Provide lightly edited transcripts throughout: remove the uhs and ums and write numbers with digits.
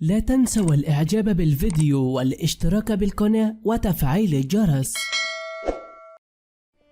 لا تنسوا الإعجاب بالفيديو والاشتراك بالقناة وتفعيل الجرس.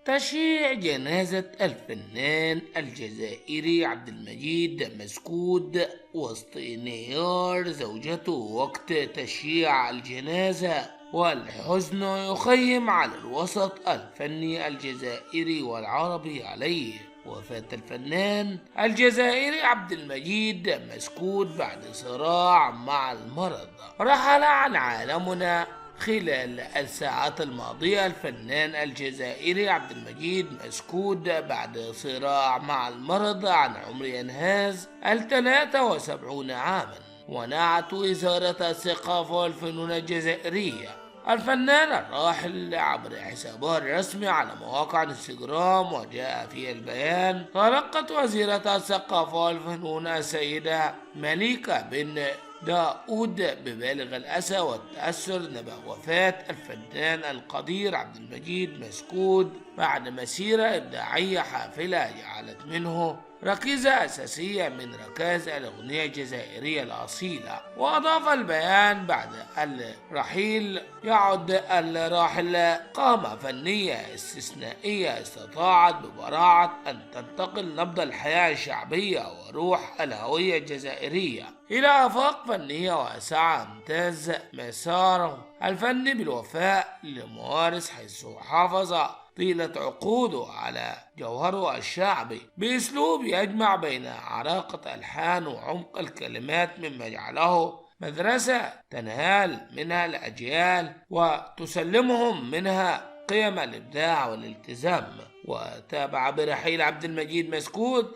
تشييع جنازة الفنان الجزائري عبد المجيد مسكود وسط انهيار زوجته وقت تشييع الجنازة، والحزن يخيم على الوسط الفني الجزائري والعربي عليه وفاة الفنان الجزائري عبد المجيد مسكود بعد صراع مع المرض. رحل عن عالمنا خلال الساعات الماضية الفنان الجزائري عبد المجيد مسكود بعد صراع مع المرض عن عمر ينهز 73 عاما. ونعت وزارة الثقافة والفنون الجزائرية الفنان الراحل عبر حسابها الرسمي على مواقع انستجرام، وجاء في البيان: تلقت وزيرة الثقافة والفنون السيدة مليكة بن داود ببالغ الأسى والتأثر نبأ وفاة الفنان القدير عبد المجيد مسكود بعد مسيرة إبداعية حافلة جعلت منه ركيزة أساسية من ركائز الأغنية الجزائرية الأصيلة. وأضاف البيان: بعد الرحيل يعد الراحل قامة فنية استثنائية استطاعت ببراعة أن تنتقل نبض الحياة الشعبية وروح الهوية الجزائرية إلى آفاق فنية واسعة، امتاز مساره الفني بالوفاء للموارث حيث حافظ طيلة عقوده على جوهره الشعبي بأسلوب يجمع بين عراقة ألحان وعمق الكلمات، مما جعله مدرسة تنهال منها الأجيال وتسلمهم منها قيم الإبداع والالتزام. وتابع برحيل عبد المجيد مسكود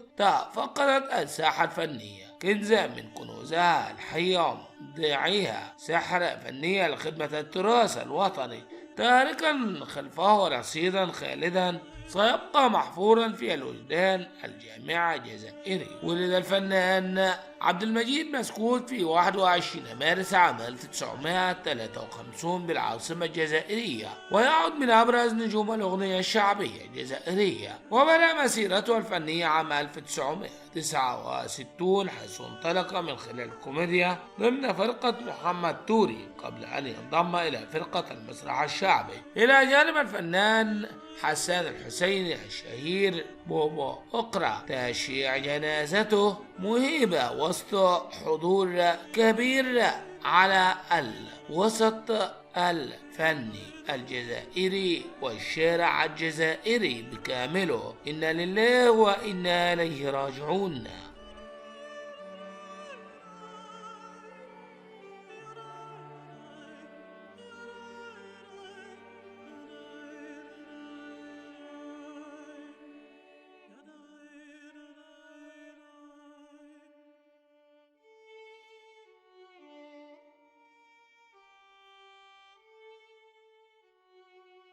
فقدت الساحة الفنية كنزا من كنوزها الحية ومبدعيها سحر فنية لخدمة التراث الوطني، تاركا خلفه رصيدا خالدا سيبقى محفورا في الوجدان الجامعي الجزائري. ولد الفنان عبد المجيد مسكود في 21 مارس عام 1953 بالعاصمة الجزائرية، ويعد من أبرز نجوم الأغنية الشعبية الجزائرية. وبدأ مسيرته الفنية عام 1969 حيث انطلق من خلال الكوميديا ضمن فرقة محمد توري قبل أن ينضم إلى فرقة المسرح الشعبي إلى جانب الفنان حسان الحسيني الشهير بوبو أقرأ. تشييع جنازته مهيبة وسط حضور كبير على الوسط الفني الجزائري والشارع الجزائري بكامله. إنا لله وإنا إليه راجعون.